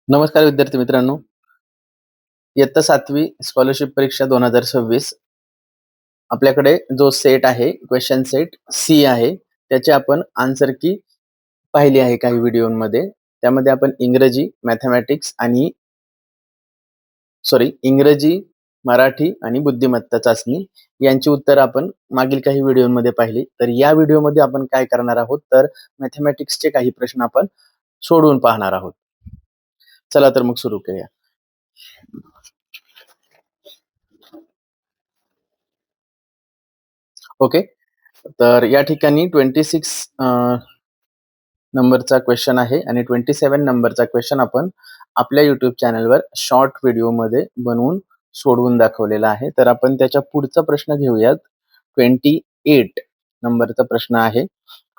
नमस्कार विद्यार्थी मित्रांनो. इयत्ता 7वी स्कॉलरशिप परीक्षा 2026 आपल्याकडे जो सेट आहे, क्वेश्चन सेट सी आहे. त्याची आपण आन्सर की पाहिली आहे काही व्हिडिओमध्ये. त्यामध्ये आपण इंग्रजी, मराठी आणि बुद्धिमत्ता चाचणी यांची उत्तर आपण मागील काही व्हिडिओमध्ये पाहिली. तर या व्हिडिओमध्ये आपण काय करणार आहोत, तर मॅथेमॅटिक्सचे काही प्रश्न आपण सोडवून पाहणार आहोत. चला तर मग सुरू करूया. ओके, तर या ठिकाणी 26 नंबरचा क्वेश्चन आहे आणि 27 नंबरचा क्वेश्चन आपण आपल्या YouTube चॅनलवर शॉर्ट व्हिडिओमध्ये बनवून सोडवून दाखवलेला आहे. तर आपण त्याच्या पुढचा प्रश्न घेऊयात. 28 नंबरचा प्रश्न आहे.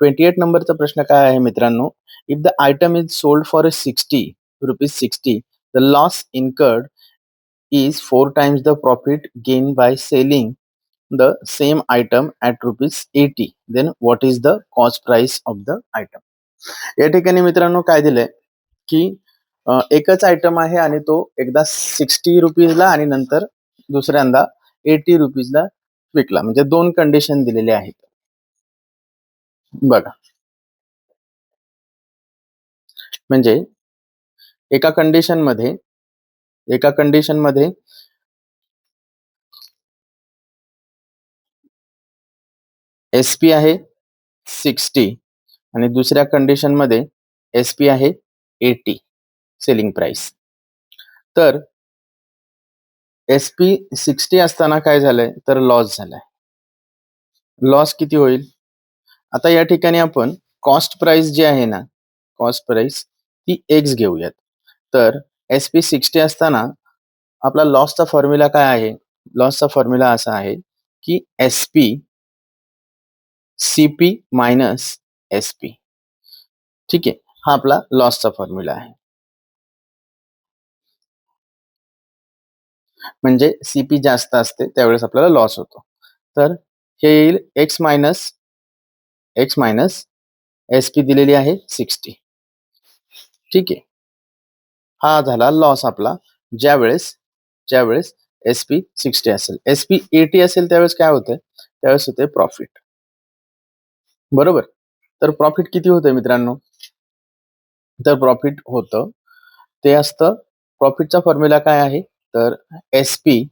28 नंबरचा प्रश्न काय आहे मित्रांनो? If the item is sold for ₹60, the loss incurred is 4 times the profit gained by selling the same item at ₹80. Then what is the cost price of the item? या ठिकाणी मित्रांनो काय दिलंय की एकच आयटम आहे आणि तो एकदा ₹60 आणि नंतर दुसऱ्यांदा ₹80 विकला. म्हणजे दोन कंडिशन दिलेले आहेत. बघा, म्हणजे एका कंडिशन मध्ये SP आहे 60 आणि दुसऱ्या कंडिशन मध्ये SP आहे 80 सेलिंग प्राइस. तर SP 60 असताना काय झालंय, तर लॉस झालाय. लॉस किती होईल? आता या ठिकाणी आपण कॉस्ट प्राइस जी आहे ना, कॉस्ट प्राइस ती X घेऊयात. तर SP 60 असताना आपला लॉसचा फॉर्म्युला काय आहे? लॉसचा फॉर्म्युला असा आहे की SP CP मायनस SP. ठीक आहे, हा आपला लॉसचा फॉर्म्युला आहे. म्हणजे CP जास्त असते त्यावेळेस आपल्याला लॉस होतो. तर हे येईल एक्स मायनस SP दिलेली आहे 60. ठीक आहे, हा झाला लॉस आपला. ज्यावेळेस SP 60 असेल, SP 80 असेल त्यावेळेस काय होतंय? त्यावेळेस होते प्रॉफिट. बरोबर. तर प्रॉफिट किती होतंय मित्रांनो? तर प्रॉफिट होतं ते असतं, प्रॉफिटचा फॉर्म्युला काय आहे, तर SP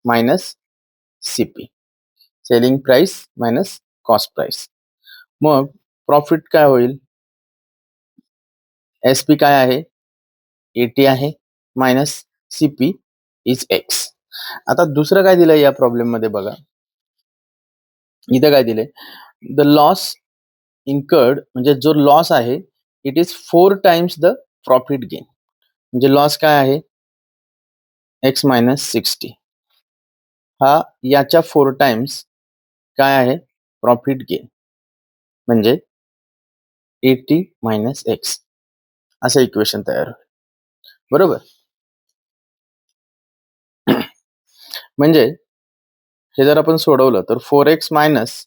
minus CP, selling price minus cost price. मग प्रॉफिट काय होईल? SP काय आहे? 80 आहे मायनस CP इज X. आता दुसरं काय दिलंय या प्रॉब्लेम मध्ये बघा. इथं काय दिलंय? द लॉस इन्कर्ड, म्हणजे जो लॉस आहे it is 4 times the profit gain. म्हणजे लॉस काय आहे? X minus 60. हा याच्या 4 टाइम्स काय आहे? Profit gain. म्हणजे 80 मायनस X असं इक्वेशन तयार होईल. बरोबर. म्हणजे हे जर आपण सोडवलं तर 4x minus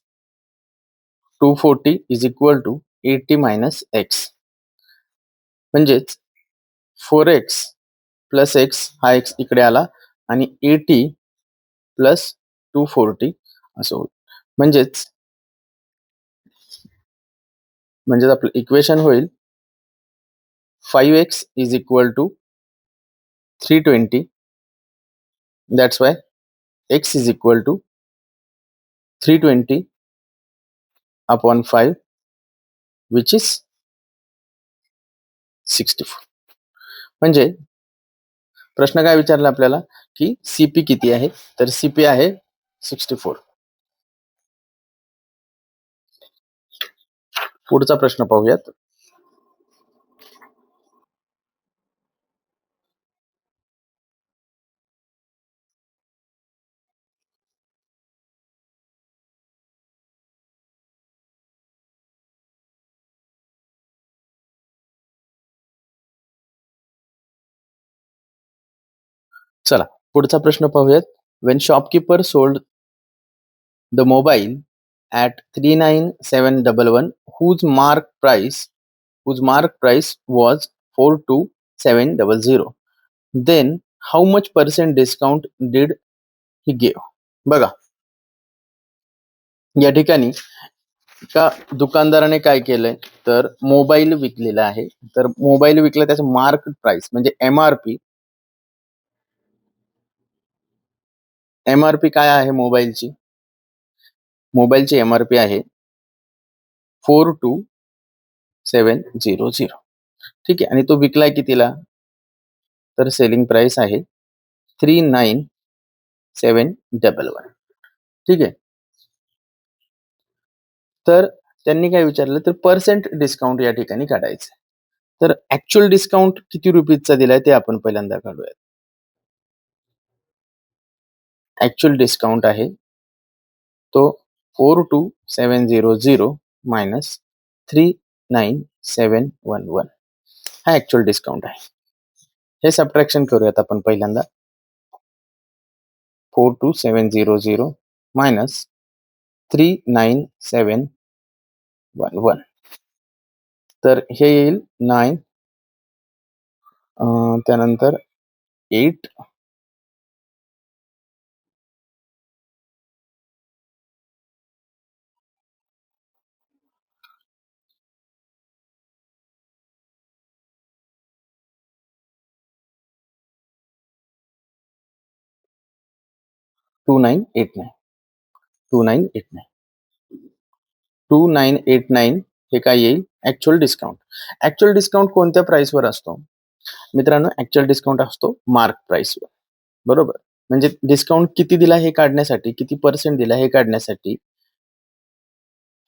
240 is equal to 80 minus X. म्हणजेच 4x प्लस X हा X इकडे आला आणि 80 प्लस 240 असं होईल. म्हणजेच आपलं इक्वेशन होईल 5x is equal to 320. That's why x is equal to 320 upon 5 which is 64. म्हणजे प्रश्न काय विचारला आपल्याला की CP किती आहे, तर CP आहे 64. पुढचा प्रश्न पाहूयात. चला पुढचा प्रश्न पाहूयात. When shopkeeper sold the mobile at 39711 whose mark price was 42 3700. Then how much percent discount did he give? बघा, या ठिकाणी एका दुकानदाराने काय केलंय, तर मोबाईल विकलेला आहे. तर मोबाईल विकला, त्याचं मार्क प्राइस म्हणजे एम-आर-पी. एम-आर-पी काय आहे मोबाईलची? मोबाईलची एम-आर-पी आहे 42700. ठीक आहे. आणि तो विकलाय कितीला? तर सेलिंग प्राइस आहे 39711. ठीक आहे. तर त्यांनी काय विचारलं, तर पर्सेंट डिस्काउंट या ठिकाणी काढायचं. तर ऍक्च्युअल डिस्काउंट किती रुपीजचा दिलाय ते आपण पहिल्यांदा काढूयात. ऍक्च्युअल डिस्काउंट आहे तो 42700 मायनस 39711. हा ऍक्च्युअल डिस्काउंट आहे. हे सबट्रॅक्शन करूयात आपण पहिल्यांदा. 42700 मायनस 39711. तर हे येईल 9, त्यानंतर 8, 2989. 2989 हे काय येईल? Actual discount. ऍक्च्युअल डिस्काउंट कोणत्या प्राइसवर असतो मित्रांनो? ऍक्च्युअल डिस्काउंट असतो मार्क प्राइसवर, बरोबर. म्हणजे डिस्काउंट किती दिला हे काढण्यासाठी, किती पर्सेंट दिला हे काढण्यासाठी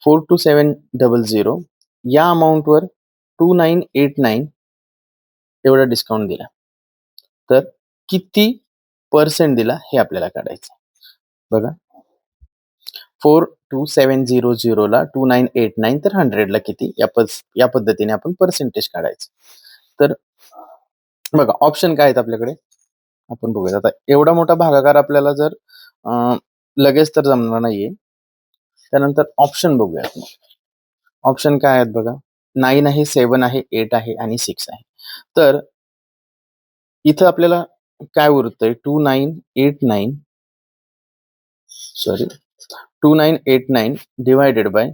42700 या अमाऊंटवर 2989 एवढा डिस्काउंट दिला. तर किती पर्सेंट दिला हे आपल्याला काढायचं. बघा, 42700 ला 2989 तर 100 ला किती, या पद्धतीने आपण पर्सेंटेज काढायचं. तर बघा, ऑप्शन काय आहेत आपल्याकडे आपण बघूया. आता एवढा मोठा भागाकार आपल्याला जर लगेच तर जमणार नाहीये. त्यानंतर ऑप्शन बघूया. ऑप्शन काय आहेत बघा, 9 आहे, 7 आहे, 8 आहे आणि 6 आहे. तर इथं आपल्याला काय उरतंय, 2989 डिवायडेड बाय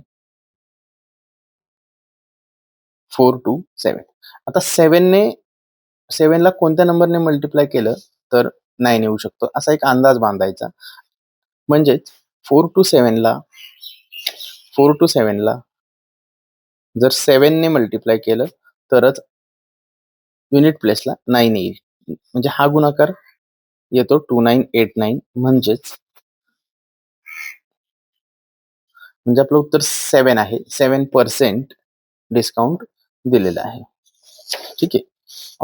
427. आता 7 ला कोणत्या नंबरने मल्टिप्लाय केलं तर 9 येऊ शकतो, असा एक अंदाज बांधायचा. म्हणजेच 427 ला जर 7 ने मल्टिप्लाय केलं तरच युनिट प्लेसला 9 येईल. म्हणजे हा गुणाकार येतो 2989. म्हणजे आपलं उत्तर 7 आहे. 7% डिस्काउंट दिलेला आहे. ठीक आहे.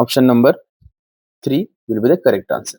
Option number 3 will be the correct answer.